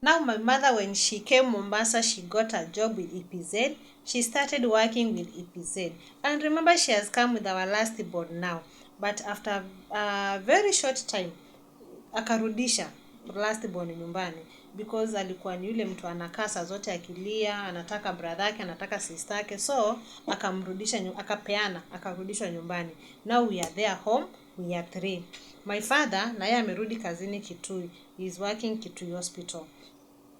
Now my mother, when she came Mombasa, she got a job with EPZ. She started working with EPZ. And remember, she has come with our last born now. But after a very short time, akarudisha last born nyumbani, because alikuwa ni yule mtu anakaa saa zote akilia, anataka brother yake, anataka sister yake, so akamrudisha, akapeana, akarudishwa nyumbani. Now we are there home, we are three. My father naye amerudi kazini Kitui, he is working Kitui hospital.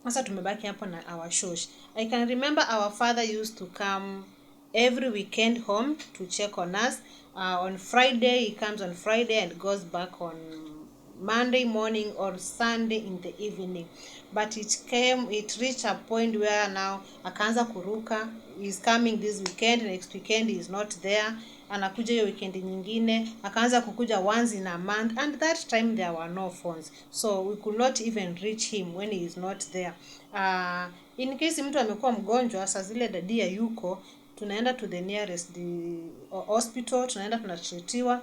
Sasa tumebaki hapo na our shosh. I can remember our father used to come every weekend home to check on us. On Friday, he comes on Friday and goes back on Monday morning or Sunday in the evening. But it reached a point where now akaanza kuruka. He's coming this weekend, next weekend he is not there. Anakuja hiyo weekend nyingine, akaanza kukuja once in a month, and that time there were no phones, so we could not even reach him when he is not there. In case mtu amekuwa mgonjwa, saa zile dadia yuko, tunaenda to the nearest hospital, tunaenda tunatreatiwa.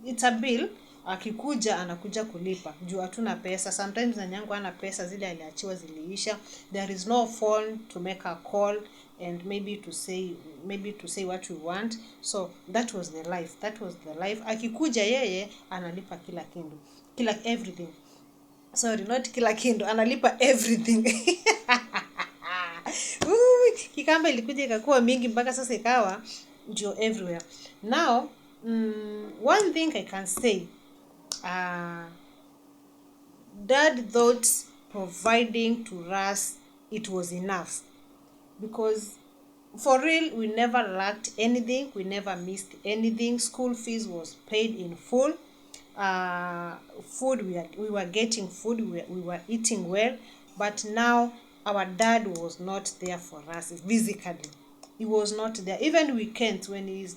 It's a bill. Akikuja anakuja kulipa juu hatuna pesa. Sometimes nyanyangu hana pesa, zile aliachiwa ziliisha. There is no phone to make a call and maybe to say what we want. So that was the life. Akikuja yeye analipa kila everything. Sorry, not kila kindu, analipa everything. Kikamba ilikuja ikakuwa mingi mpaka sasa ikawa ndio everywhere. Now one thing I can say, Dad thought providing to us, it was enough, because for real we never lacked anything, we never missed anything. School fees was paid in full. Food, we were getting food, we were eating well. But now our dad was not there for us physically. He was not there. Even weekends when he's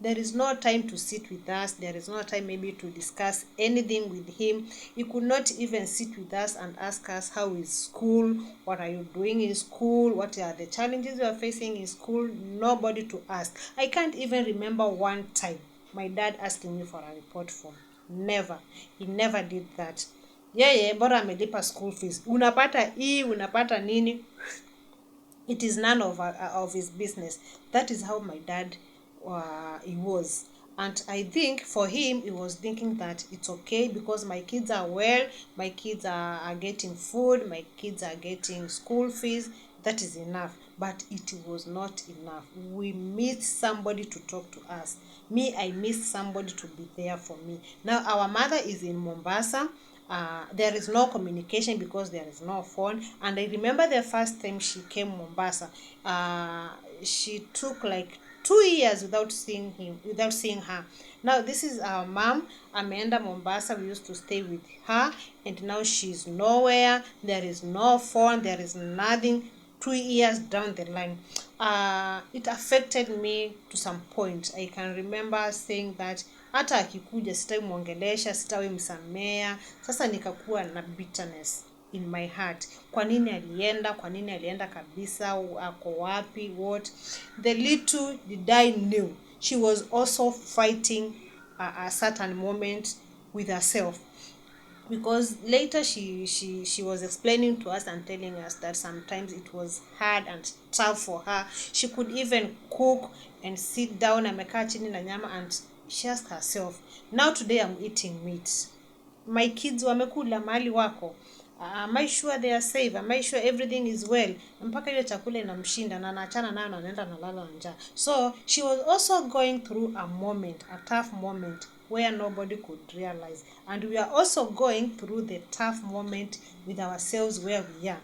there is no time to sit with us. There is no time maybe to discuss anything with him. He could not even sit with us and ask us how is school, what are you doing in school, what are the challenges you are facing in school. Nobody to ask. I can't even remember one time my dad asking me for a report form. Never. He never did that. Yeye bora amelipa school fees. Unapata hii, unapata nini? It is none of his business. That is how my dad he was. And I think for him, he was thinking that it's okay because my kids are well, my kids are getting food, my kids are getting school fees. That is enough. But it was not enough. We miss somebody to talk to us. Me, I miss somebody to be there for me. Now our mother is in Mombasa. There is no communication because there is no phone. And I remember the first time she came Mombasa, she took like 2 years without seeing her. Now this is our mom, Amanda Mombasa. We used to stay with her, and now she's nowhere. There is no phone, there is nothing. 2 years down the line, it affected me to some point. I can remember saying that hata akikuja sitamuongelesha, sitawemsamea. Sasa nikakuwa na bitterness in my heart. Kwa nini alienda kabisa, ako wapi, what? The little did I knew, she was also fighting a certain moment with herself, because later she was explaining to us and telling us that sometimes it was hard and tough for her. She could even cook and sit down amekaa chini na nyama, and she asked herself, now today I'm eating meat, my kids wamekula mahali wako, am I sure they are safe, am I sure everything is well? Mpaka hiyo chakula inamshinda na anaachana nayo na anaenda nalala njaa. So she was also going through a tough moment where nobody could realize, and we are also going through the tough moment with ourselves where we are.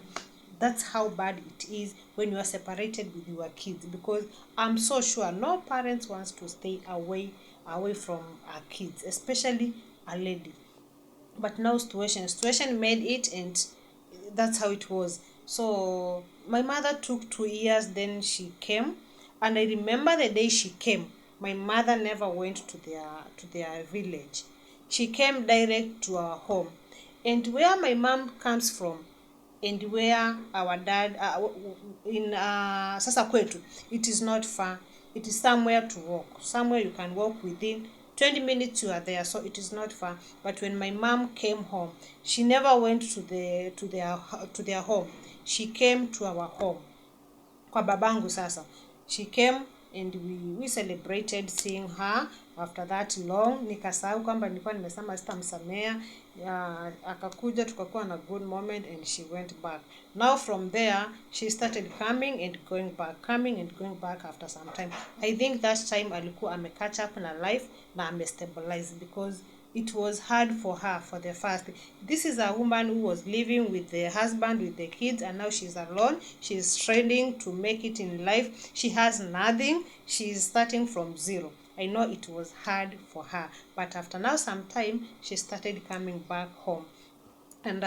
That's how bad it is when you are separated with your kids, because I'm so sure no parents wants to stay away from our kids, especially a lady. But now situation made it, and that's how it was. So my mother took 2 years, then she came. And I remember the day she came, my mother never went to their village. She came direct to our home. And where my mom comes from and where our dad in sasa kwetu, it is not far. It is somewhere to walk, somewhere you can walk within 20 minutes you are there, so it is not far. But when my mom came home, she never went to their home. She came to our home, kwa babangu sasa. She came and we celebrated seeing her. After that long, nikasahau kwamba nilikuwa nimesema sitamsamea. Akakuja, tukakuwa na good moment, and she went back. Now from there, she started coming and going back, coming and going back after some time. I think that time alikuwa catch up na life na stabilize, because it was hard for her for the first. This is a woman who was living with the husband, with the kids, and now she's alone. She's trying to make it in life. She has nothing. She's starting from zero. I know it was hard for her, but after now some time, she started coming back home. And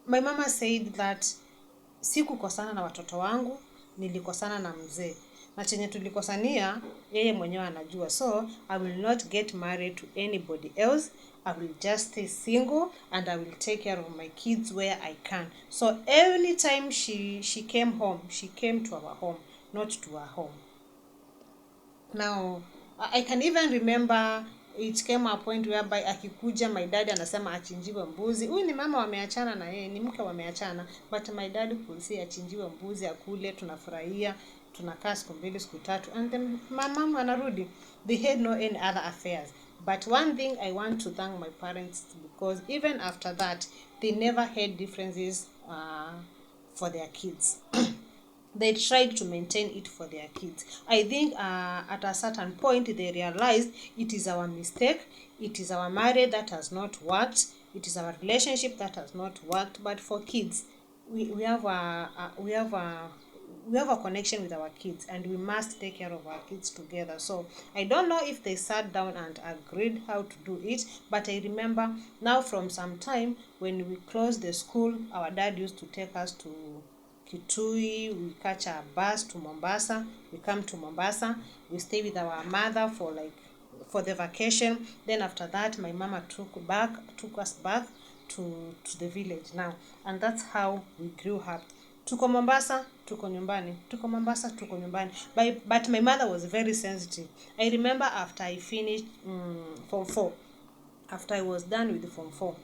my mama said that sikukosana na watoto wangu, nilikosana na mzee. Na chenye tulikosania, yeye mwenyewe anajua. So, I will not get married to anybody else. I will just stay single, and I will take care of my kids where I can. So, every time she came home, she came to our home, not to our home. Now, I can even remember it came a point whereby akikuja, my dad anasema achinjiwe mbuzi. Huyu ni mama wameachana na yeye, ni mke wameachana, but my dad could say achinjiwe mbuzi, akule, tunafurahia, tunakaa siku 2 siku 3, and then my mom anarudi. They had no any other affairs. But one thing I want to thank my parents, because even after that, they never had differences for their kids. They tried to maintain it for their kids. I think at a certain point they realized it is our mistake, it is our marriage that has not worked, it is our relationship that has not worked. But for kids, we have a connection with our kids, and we must take care of our kids together. So I don't know if they sat down and agreed how to do it, but I remember now from some time when we closed the school, our dad used to take us to Kitui, we catch a bus to Mombasa, we come to Mombasa, we stay with our mother for the vacation. Then after that, my mama took us back to the village now, and that's how we grew up. Tuko Mombasa, tuko nyumbani, tuko Mombasa, tuko nyumbani. But my mother was very sensitive. I remember after I finished Form 4, after I was done with the Form 4,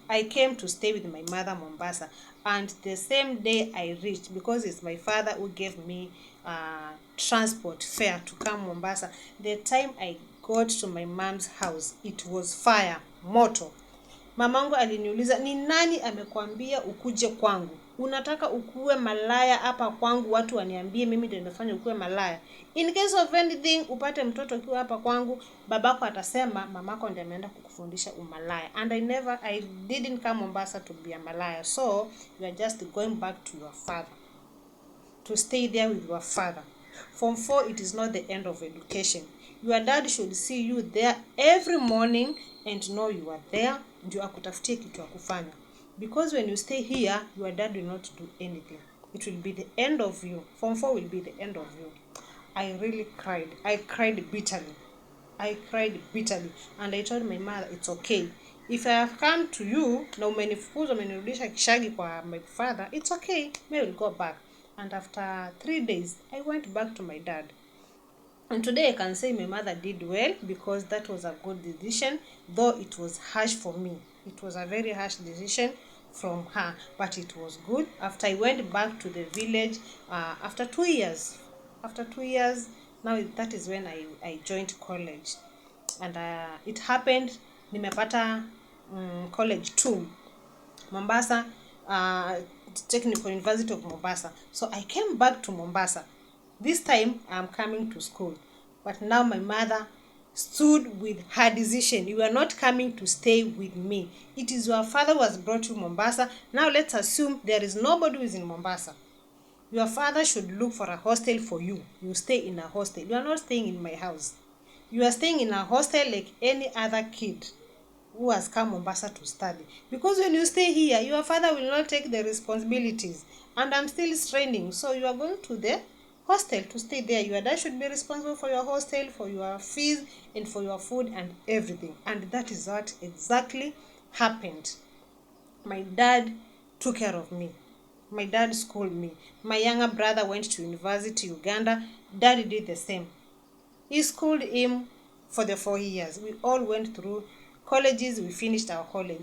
I came to stay with my mother Mombasa, and the same day I reached, because it's my father who gave me transport fare to come Mombasa. The time I got to my mom's house, it was fire, moto. Mamangu aliniuliza, ni nani amekwambia ukuje kwangu? Unataka ukuwe malaya hapa kwangu, watu waniambie mimi ndio nimefanya ukuwe malaya? In case of anything, upate mtoto ukiwa hapa kwangu, babako atasema mamako ndiye ameenda kukufundisha umalaya. And I didn't come Mombasa to be a malaya. So, you are just going back to your father, to stay there with your father. Form 4, it is not the end of education. Your dad should see you there every morning and know you are there, ndio akutafutie kitu ya kufanya. Because when you stay here, your dad will not do anything. It will be the end of you. Form 4 will be the end of you. I really cried. I cried bitterly. And I told my mother, it's okay. If I have come to you, na umenifukuza, umenirudisha Kishagi kwa my father, it's okay. I will go back. And after 3 days, I went back to my dad. And today I can say my mother did well, because that was a good decision, though it was harsh for me. It was a very harsh decision from her, but it was good. After I went back to the village, after 2 years, now that is when I joined college. And it happened, nimepata college 2, Mombasa, Technical University of Mombasa. So I came back to Mombasa. This time I'm coming to school, but now my mother stood with her decision. You are not coming to stay with me. It is your father who has brought you Mombasa. Now let's assume there is nobody who is in Mombasa. Your father should look for a hostel for you. You stay in a hostel. You are not staying in my house. You are staying in a hostel like any other kid who has come Mombasa to study. Because when you stay here, your father will not take the responsibilities. And I'm still straining. So you are going to the hostel to stay there. Your dad should be responsible for your hostel, for your fees, and for your food and everything. And that is what exactly happened. My dad took care of me. My dad schooled me. My younger brother went to university, Uganda. Daddy did the same. He schooled him for the 4 years. We all went through colleges, we finished our college.